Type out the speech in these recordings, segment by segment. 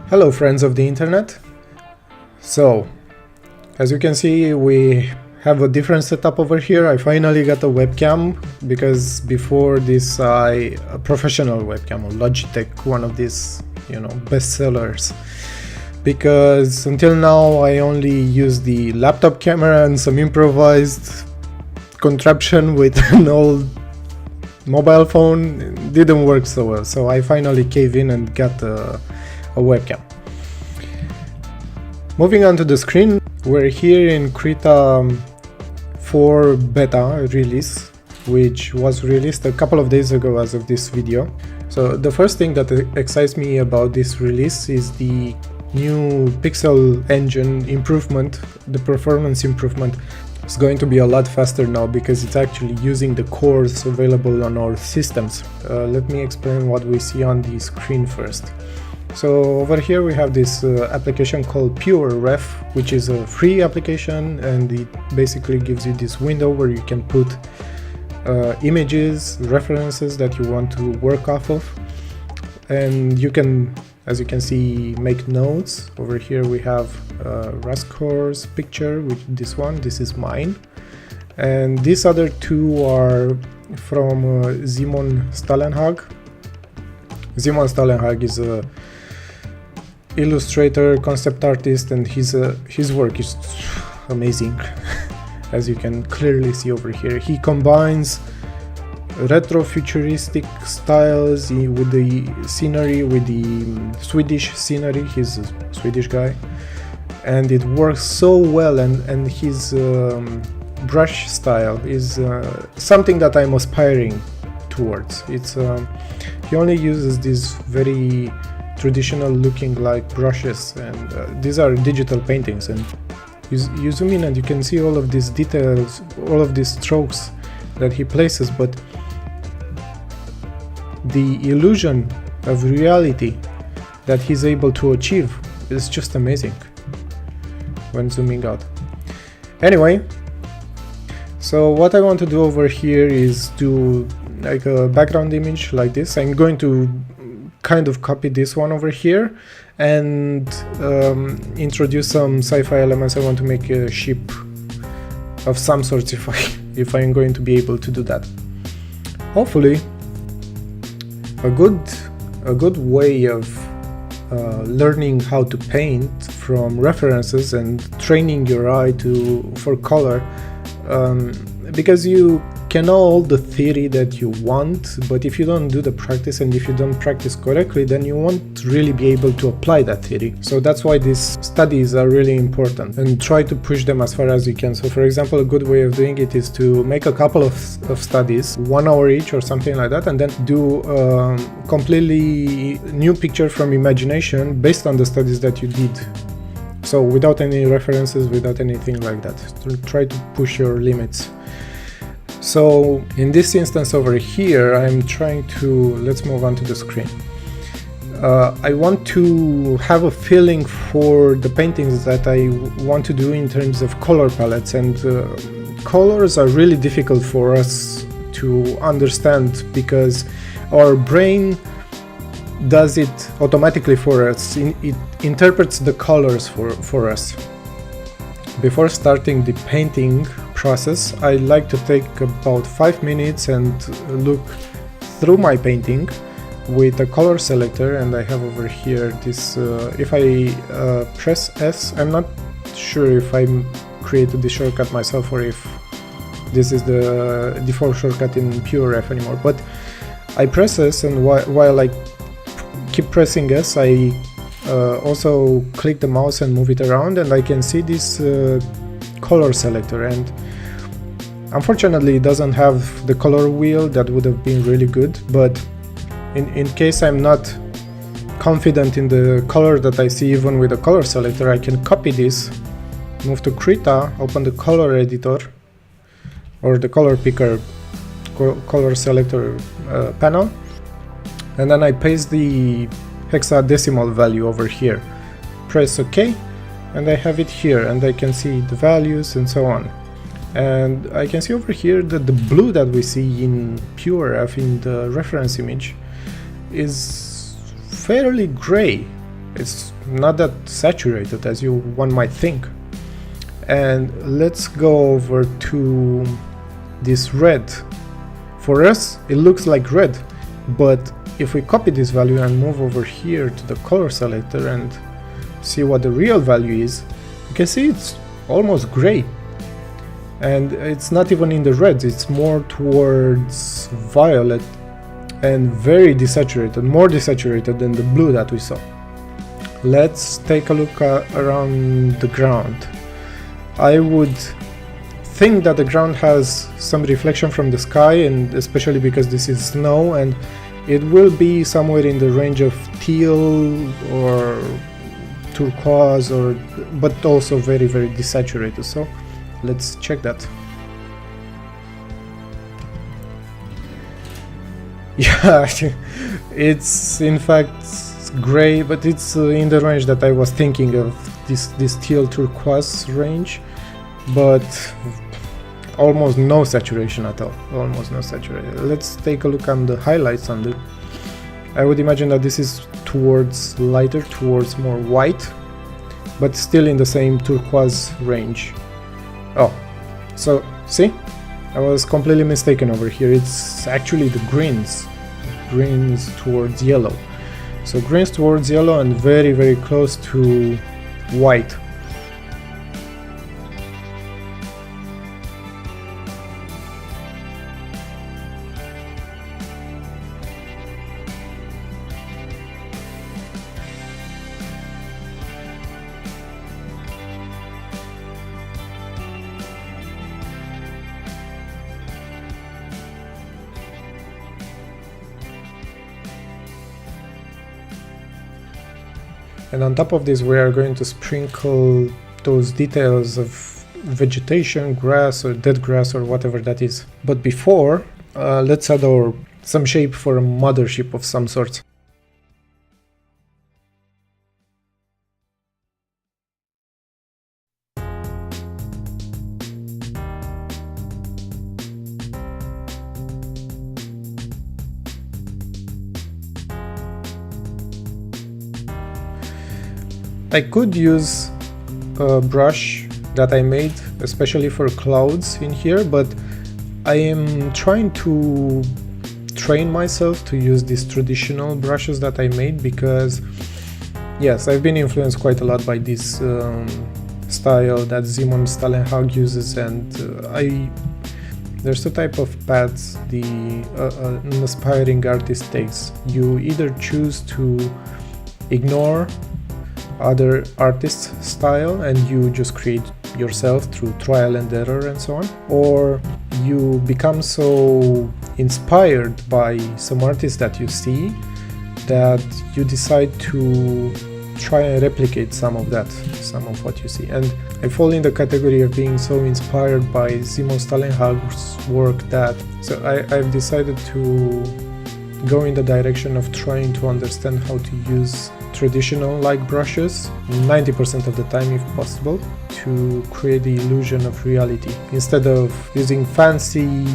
Hello friends of the internet. So, as you can see, we have a different setup over here. I finally got a webcam, because before this a professional webcam, a Logitech, one of these, best sellers. Because until now I only used the laptop camera and some improvised contraption with an old mobile phone. It didn't work so well, so I finally caved in and got a webcam. Moving on to the screen, we're here in Krita 4 beta release, which was released a couple of days ago as of this video. So the first thing that excites me about this release is the new pixel engine improvement. The performance improvement is going to be a lot faster now because it's actually using the cores available on our systems. Let me explain what we see on the screen first. So over here we have this application called PureRef, which is a free application, and it basically gives you this window where you can put images, references that you want to work off of, and you can, as you can see, make notes. Over here we have Razcore's picture, which this is mine, and these other two are from Simon Stalenhag. Simon Stalenhag is a illustrator, concept artist, and his work is amazing. As you can clearly see over here, he combines retro futuristic styles with the scenery, with the Swedish scenery. He's a Swedish guy, and it works so well, and his brush style is something that I'm aspiring towards. It's he only uses these very traditional looking like brushes, and these are digital paintings, and you zoom in and you can see all of these details, all of these strokes that he places, but the illusion of reality that he's able to achieve is just amazing when zooming out. Anyway, so what I want to do over here is do like a background image like this. I'm going to kind of copy this one over here and introduce some sci-fi elements. I want to make a ship of some sort if I'm going to be able to do that. Hopefully a good way of learning how to paint from references and training your eye for color, because you can know all the theory that you want, but if you don't do the practice and if you don't practice correctly, then you won't really be able to apply that theory. So that's why these studies are really important, and try to push them as far as you can. So for example, a good way of doing it is to make a couple of studies, 1 hour each or something like that, and then do a completely new picture from imagination based on the studies that you did. So without any references, without anything like that. To try to push your limits. So in this instance over here, I'm trying to, let's move on to the screen. I want to have a feeling for the paintings that I want to do in terms of color palettes, and colors are really difficult for us to understand because our brain does it automatically for us. It interprets the colors for us. Before starting the painting process, I like to take about 5 minutes and look through my painting with a color selector, and I have over here this, if I press S, I'm not sure if I created the shortcut myself or if this is the default shortcut in PureRef anymore, but I press S, and while I keep pressing S, I also click the mouse and move it around, and I can see this color selector, and unfortunately it doesn't have the color wheel. That would have been really good, but in case I'm not confident in the color that I see even with the color selector, I can copy this, move to Krita, open the color editor or the color picker color selector panel, and then I paste the hexadecimal value over here, press OK, and I have it here, and I can see the values and so on. And I can see over here that the blue that we see in PureRef in the reference image is fairly gray. It's not that saturated as one might think. And let's go over to this red. For us it looks like red, but if we copy this value and move over here to the color selector and see what the real value is, you can see it's almost gray. And it's not even in the reds, it's more towards violet and very desaturated, more desaturated than the blue that we saw. Let's take a look around the ground. I would think that the ground has some reflection from the sky, and especially because this is snow, and it will be somewhere in the range of teal or turquoise, but also very, very desaturated. So let's check that. Yeah, it's in fact gray, but it's in the range that I was thinking of, this teal turquoise range, but almost no saturation at all, almost no saturation. Let's take a look on the highlights on the, I would imagine that this is towards lighter, towards more white, but still in the same turquoise range. Oh, so see, I was completely mistaken over here. It's actually the greens towards yellow. So greens towards yellow and very, very close to white. And on top of this we are going to sprinkle those details of vegetation, grass or dead grass or whatever that is. But before, let's add some shape for a mothership of some sort. I could use a brush that I made especially for clouds in here, but I am trying to train myself to use these traditional brushes that I made, because yes, I've been influenced quite a lot by this style that Simon Stalenhag uses, and there's two types of paths an aspiring artist takes. You either choose to ignore other artists' style and you just create yourself through trial and error and so on, or you become so inspired by some artists that you see that you decide to try and replicate some of what you see. And I fall in the category of being so inspired by Simon Stalenhag's work that I've decided to go in the direction of trying to understand how to use traditional like brushes 90% of the time if possible, to create the illusion of reality instead of using fancy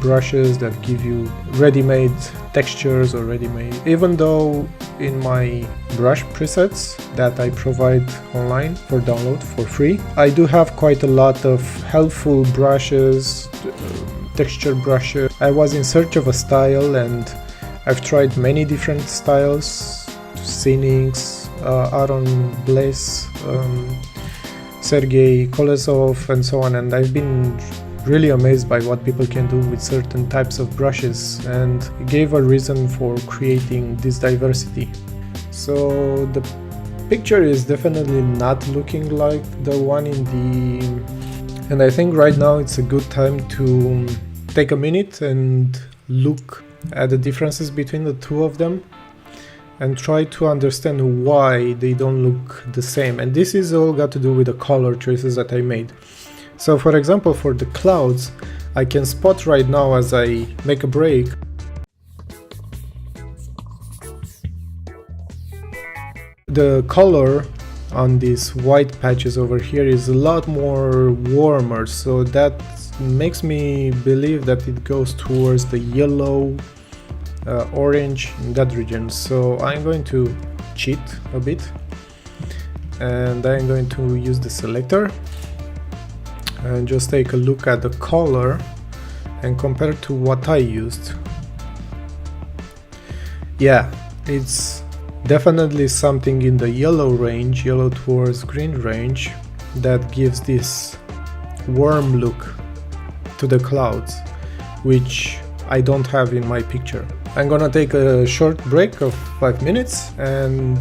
brushes that give you ready-made textures or ready-made. Even though in my brush presets that I provide online for download for free, I do have quite a lot of helpful brushes, texture brushes. I was in search of a style and I've tried many different styles, Sinix, Aaron Blaise, Sergey Kolesov and so on, and I've been really amazed by what people can do with certain types of brushes, and it gave a reason for creating this diversity. So the picture is definitely not looking like the one in the... And I think right now it's a good time to take a minute and look at the differences between the two of them and try to understand why they don't look the same. And this is all got to do with the color choices that I made. So for example, for the clouds, I can spot right now as I make a break the color on these white patches over here is a lot more warmer, so that makes me believe that it goes towards the yellow, orange in that region. So I'm going to cheat a bit, and I'm going to use the selector and just take a look at the color and compare to what I used. Yeah, it's definitely something in the yellow range, yellow towards green range, that gives this warm look to the clouds, which I don't have in my picture. I'm gonna take a short break of 5 minutes and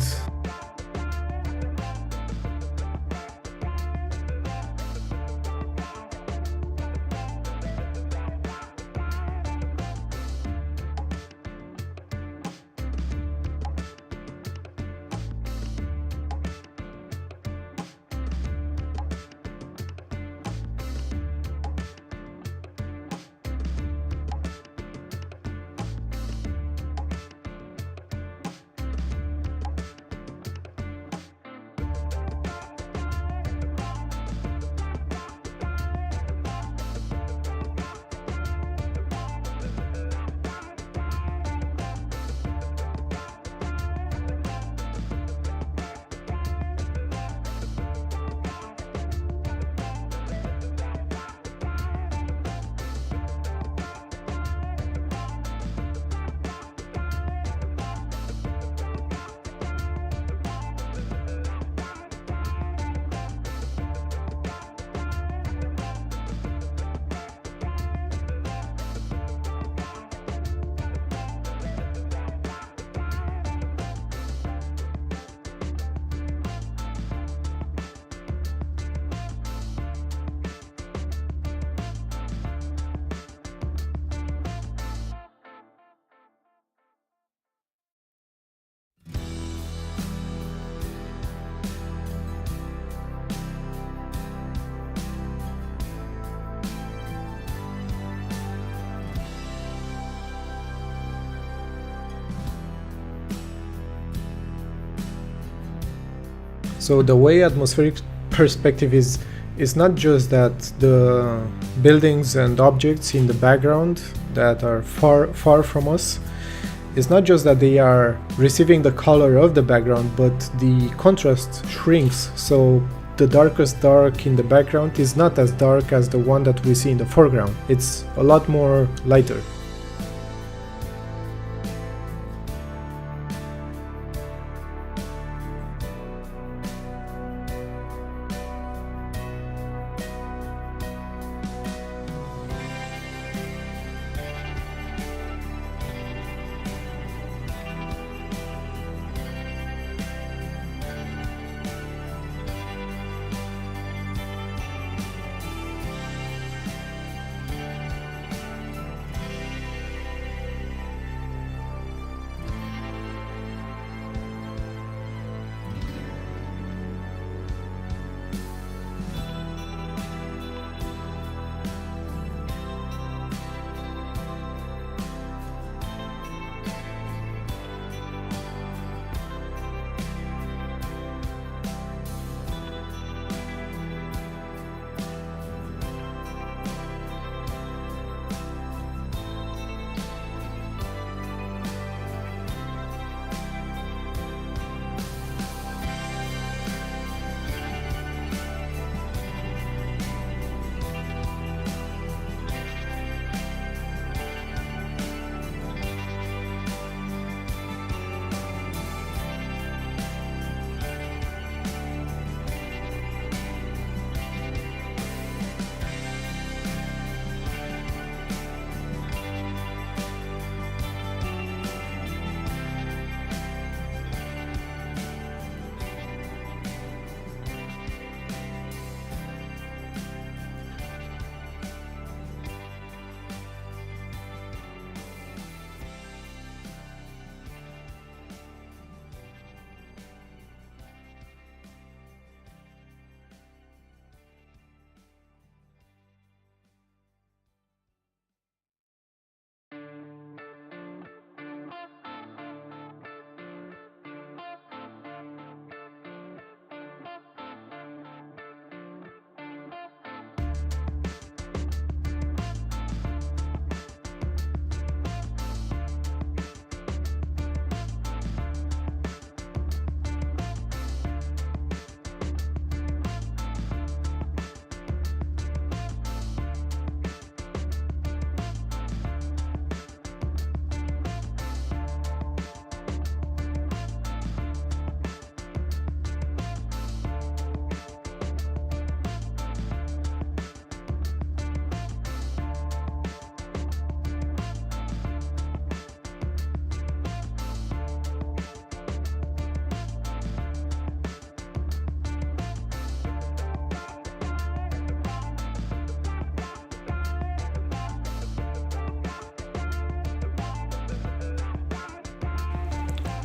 so the way atmospheric perspective is not just that the buildings and objects in the background that are far from us, it's not just that they are receiving the color of the background, but the contrast shrinks, so the darkest dark in the background is not as dark as the one that we see in the foreground. It's a lot more lighter.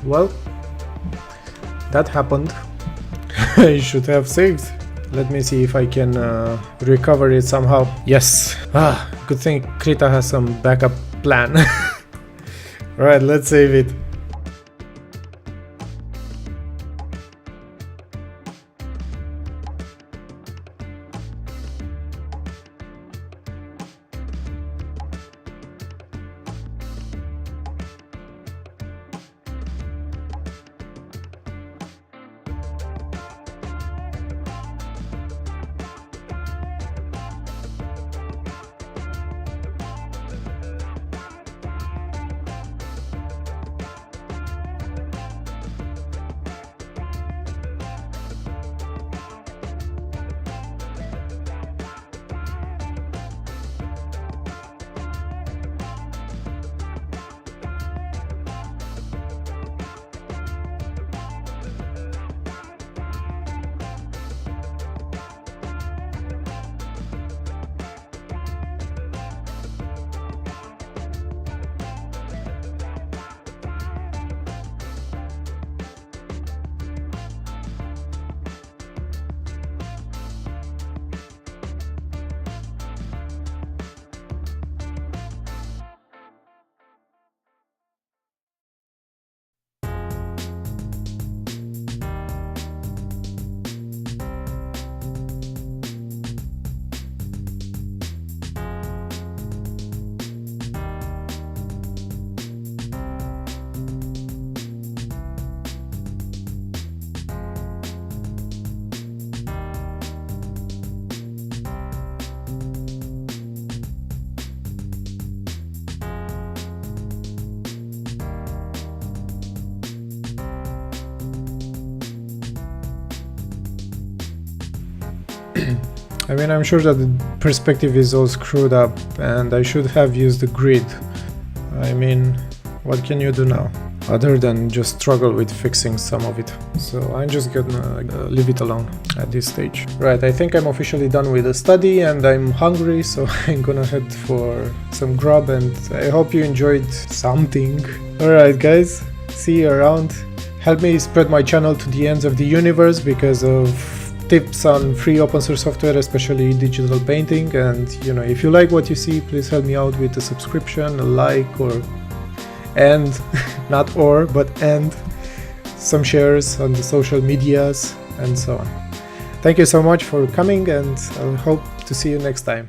well, that happened. I should have saved. Let me see if I can recover it somehow. Yes. Good thing Krita has some backup plan. Alright, let's save it. I mean, I'm sure that the perspective is all screwed up and I should have used the grid. I mean, what can you do now? Other than just struggle with fixing some of it. So I'm just gonna leave it alone at this stage. Right, I think I'm officially done with the study and I'm hungry, so I'm gonna head for some grub and I hope you enjoyed something. Alright guys, see you around. Help me spread my channel to the ends of the universe because of tips on free open source software, especially digital painting. And you know, if you like what you see, please help me out with a subscription, a like, and some shares on the social medias and so on. Thank you so much for coming and I hope to see you next time.